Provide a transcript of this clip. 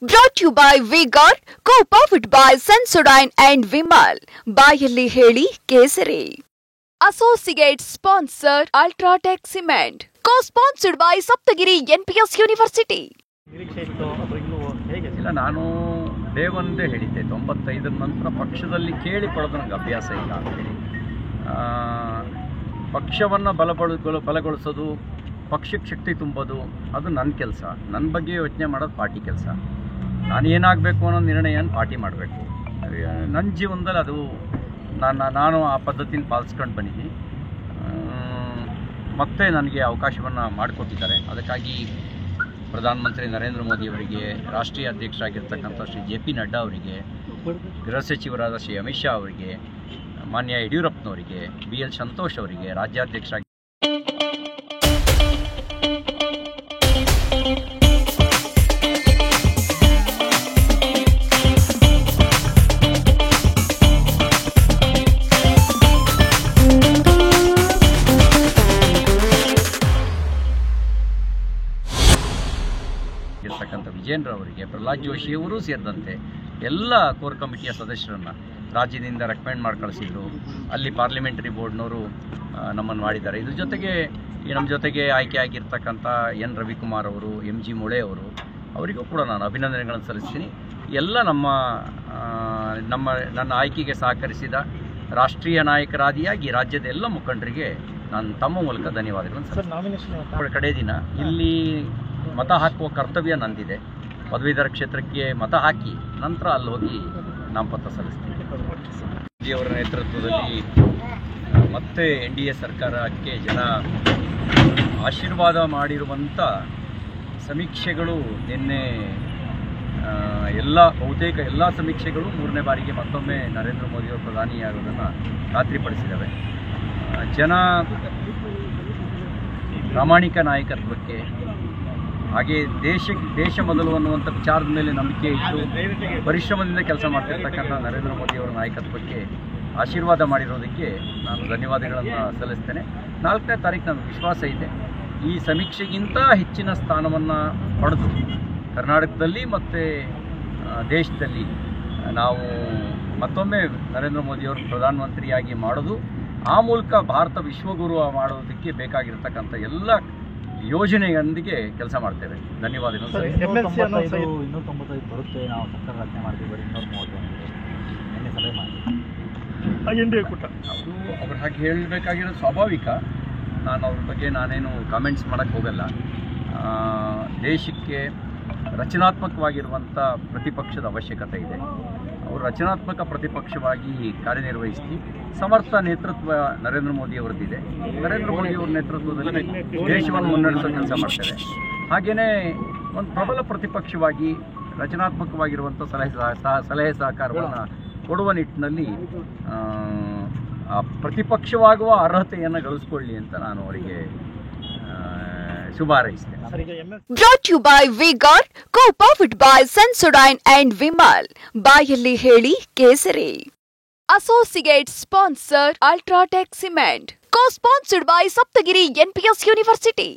Brought to you by V-Guard, co-powered by Sensodyne and Vimal. ಬಾಯಲ್ಲಿ ಹೇಳಿ ಕೇಸರಿ. Associate sponsor Ultratech Cement. Co-sponsored by Saptagiri NPS University. ಇಲ್ಲ, ನಾನು ದೇವಂದೇ ಹೇಳಿದ್ದೆ 95 ನಂತರ ಪಕ್ಷದಲ್ಲಿ ಕೇಳಿ ಪಡೆದು ನನಗೆ ಅಭ್ಯಾಸ ಇಲ್ಲ ಅಂತೇಳಿ. ಪಕ್ಷವನ್ನು ಬಲಗೊಳಿಸೋದು, ಪಕ್ಷಕ್ಕೆ ಶಕ್ತಿ ತುಂಬೋದು ಅದು ನನ್ನ ಕೆಲಸ. ನನ್ನ ಬಗ್ಗೆ ಯೋಚನೆ ಮಾಡೋದು ಪಾರ್ಟಿ ಕೆಲಸ. ನಾನು ಏನಾಗಬೇಕು ಅನ್ನೋ ನಿರ್ಣಯನ ಪಾರ್ಟಿ ಮಾಡಬೇಕು. ನನ್ನ ಜೀವನದಲ್ಲಿ ಅದು ನಾನು ಆ ಪದ್ಧತಿನ ಪಾಲಿಸ್ಕೊಂಡು ಬಂದಿದ್ದೀನಿ. ಮತ್ತೆ ನನಗೆ ಅವಕಾಶವನ್ನು ಮಾಡಿಕೊಟ್ಟಿದ್ದಾರೆ. ಅದಕ್ಕಾಗಿ ಪ್ರಧಾನಮಂತ್ರಿ ನರೇಂದ್ರ ಮೋದಿಯವರಿಗೆ, ರಾಷ್ಟ್ರೀಯ ಅಧ್ಯಕ್ಷರಾಗಿರ್ತಕ್ಕಂಥ ಶ್ರೀ JP ನಡ್ಡಾ ಅವರಿಗೆ, ಗೃಹ ಸಚಿವರಾದ ಶ್ರೀ ಅಮಿತ್ ಶಾ ಅವರಿಗೆ, ಮಾನ್ಯ ಯಡಿಯೂರಪ್ಪನವರಿಗೆ, BL ಸಂತೋಷ್ ಅವರಿಗೆ, ರಾಜ್ಯಾಧ್ಯಕ್ಷರಾಗಿ ಇರ್ತಕ್ಕಂಥ ವಿಜೇಂದ್ರ ಅವರಿಗೆ, ಪ್ರಹ್ಲಾದ್ ಜೋಶಿ ಅವರು ಸೇರಿದಂತೆ ಎಲ್ಲ ಕೋರ್ ಕಮಿಟಿಯ ಸದಸ್ಯರನ್ನು ರಾಜ್ಯದಿಂದ ರೆಕಮೆಂಡ್ ಮಾಡಿ ಕಳಿಸಿದ್ರು. ಅಲ್ಲಿ ಪಾರ್ಲಿಮೆಂಟರಿ ಬೋರ್ಡ್ನವರು ನಮ್ಮನ್ನು ಮಾಡಿದ್ದಾರೆ. ಇದ್ರ ಜೊತೆಗೆ ನಮ್ಮ ಜೊತೆಗೆ ಆಯ್ಕೆ ಆಗಿರ್ತಕ್ಕಂಥ N ರವಿಕುಮಾರ್ ಅವರು, MG ಮುಳೆ ಅವರು, ಅವರಿಗೂ ಕೂಡ ನಾನು ಅಭಿನಂದನೆಗಳನ್ನು ಸಲ್ಲಿಸ್ತೀನಿ. ಎಲ್ಲ ನನ್ನ ಆಯ್ಕೆಗೆ ಸಹಕರಿಸಿದ ರಾಷ್ಟ್ರೀಯ ನಾಯಕರಾದಿಯಾಗಿ ರಾಜ್ಯದ ಎಲ್ಲ ಮುಖಂಡರಿಗೆ ನಾನು ತಮ್ಮ ಮೂಲಕ ಧನ್ಯವಾದಗಳನ್ನು ಸಲ್ಲಿಸ್ತೀನಿ. ಕಡೆ ದಿನ ಇಲ್ಲಿ ಮತ ಹಾಕುವ ಕರ್ತವ್ಯ ನಂದಿದೆ. ಪದವೀಧರ ಕ್ಷೇತ್ರಕ್ಕೆ ಮತ ಹಾಕಿ ನಂತರ ಅಲ್ಲಿ ಹೋಗಿ ನಾಮಪತ್ರ ಸಲ್ಲಿಸ್ತೀನಿ. ಮೋದಿಯವರ ನೇತೃತ್ವದಲ್ಲಿ ಮತ್ತೆ NDA ಸರ್ಕಾರಕ್ಕೆ ಜನ ಆಶೀರ್ವಾದ ಮಾಡಿರುವಂಥ ಸಮೀಕ್ಷೆಗಳು ನಿನ್ನೆ ಬಹುತೇಕ ಎಲ್ಲ ಸಮೀಕ್ಷೆಗಳು 3ನೇ ಬಾರಿಗೆ ಮತ್ತೊಮ್ಮೆ ನರೇಂದ್ರ ಮೋದಿಯವರು ಪ್ರಧಾನಿಯಾಗೋದನ್ನು ಖಾತ್ರಿಪಡಿಸಿದ್ದಾವೆ. ಜನ ಪ್ರಾಮಾಣಿಕ ನಾಯಕತ್ವಕ್ಕೆ, ಹಾಗೆ ದೇಶ ಮೊದಲು ಅನ್ನುವಂಥ ವಿಚಾರದ ಮೇಲೆ ನಂಬಿಕೆ ಇಟ್ಟು ಪರಿಶ್ರಮದಿಂದ ಕೆಲಸ ಮಾಡ್ತಿರ್ತಕ್ಕಂಥ ನರೇಂದ್ರ ಮೋದಿಯವರ ನಾಯಕತ್ವಕ್ಕೆ ಆಶೀರ್ವಾದ ಮಾಡಿರೋದಕ್ಕೆ ನಾನು ಧನ್ಯವಾದಗಳನ್ನು ಸಲ್ಲಿಸ್ತೇನೆ. 4ನೇ ತಾರೀಕು ನನಗೆ ವಿಶ್ವಾಸ ಇದೆ, ಈ ಸಮೀಕ್ಷೆಗಿಂತ ಹೆಚ್ಚಿನ ಸ್ಥಾನವನ್ನು ಪಡೆದು ಕರ್ನಾಟಕದಲ್ಲಿ ಮತ್ತು ದೇಶದಲ್ಲಿ ನಾವು ಮತ್ತೊಮ್ಮೆ ನರೇಂದ್ರ ಮೋದಿಯವರು ಪ್ರಧಾನಮಂತ್ರಿಯಾಗಿ ಮಾಡೋದು, ಆ ಮೂಲಕ ಭಾರತ ವಿಶ್ವಗುರು ಮಾಡೋದಕ್ಕೆ ಬೇಕಾಗಿರ್ತಕ್ಕಂಥ ಎಲ್ಲ ಯೋಜನೆಯೊಂದಿಗೆ ಕೆಲಸ ಮಾಡ್ತೇವೆ. ಧನ್ಯವಾದಗಳು. 295 ಬರುತ್ತೆ, ನಾವು ಸರ್ಕಾರ ರಚನೆ ಮಾಡ್ತೀವಿ, 231 ಅವರು ಅವ್ರ ಹಾಗೆ ಹೇಳಬೇಕಾಗಿರೋದು ಸ್ವಾಭಾವಿಕ. ನಾನು ಅವ್ರ ಬಗ್ಗೆ ನಾನೇನು ಕಾಮೆಂಟ್ಸ್ ಮಾಡೋಕ್ಕೆ ಹೋಗಲ್ಲ. ದೇಶಕ್ಕೆ ರಚನಾತ್ಮಕವಾಗಿರುವಂಥ ಪ್ರತಿಪಕ್ಷದ ಅವಶ್ಯಕತೆ ಇದೆ. ಅವರು ರಚನಾತ್ಮಕ ಪ್ರತಿಪಕ್ಷವಾಗಿ ಕಾರ್ಯನಿರ್ವಹಿಸಿ ಸಮರ್ಥ ನೇತೃತ್ವ ನರೇಂದ್ರ ಮೋದಿಯವರದ್ದಿದೆ. ನರೇಂದ್ರ ಮೋದಿಯವರ ನೇತೃತ್ವದಲ್ಲಿ ದೇಶವನ್ನು ಮುನ್ನಡೆಸೋ ಕೆಲಸ ಮಾಡ್ತಾರೆ. ಹಾಗೆಯೇ ಒಂದು ಪ್ರಬಲ ಪ್ರತಿಪಕ್ಷವಾಗಿ ರಚನಾತ್ಮಕವಾಗಿರುವಂಥ ಸಲಹೆ ಸಹಕಾರವನ್ನು ಕೊಡುವ ನಿಟ್ಟಿನಲ್ಲಿ ಪ್ರತಿಪಕ್ಷವಾಗುವ ಅರ್ಹತೆಯನ್ನು ಗಳಿಸ್ಕೊಳ್ಳಿ ಅಂತ ನಾನು ಅವರಿಗೆ ಶುಭ ಹಾರೈಸ್ತೇನೆ. Brought to you by V-Guard, co-powered by Sensodyne and Vimal. ಬಾಯಲ್ಲಿ ಹೇಳಿ ಕೇಸರಿ. Associate sponsor Ultratech Cement. Co-sponsored by Saptagiri NPS University.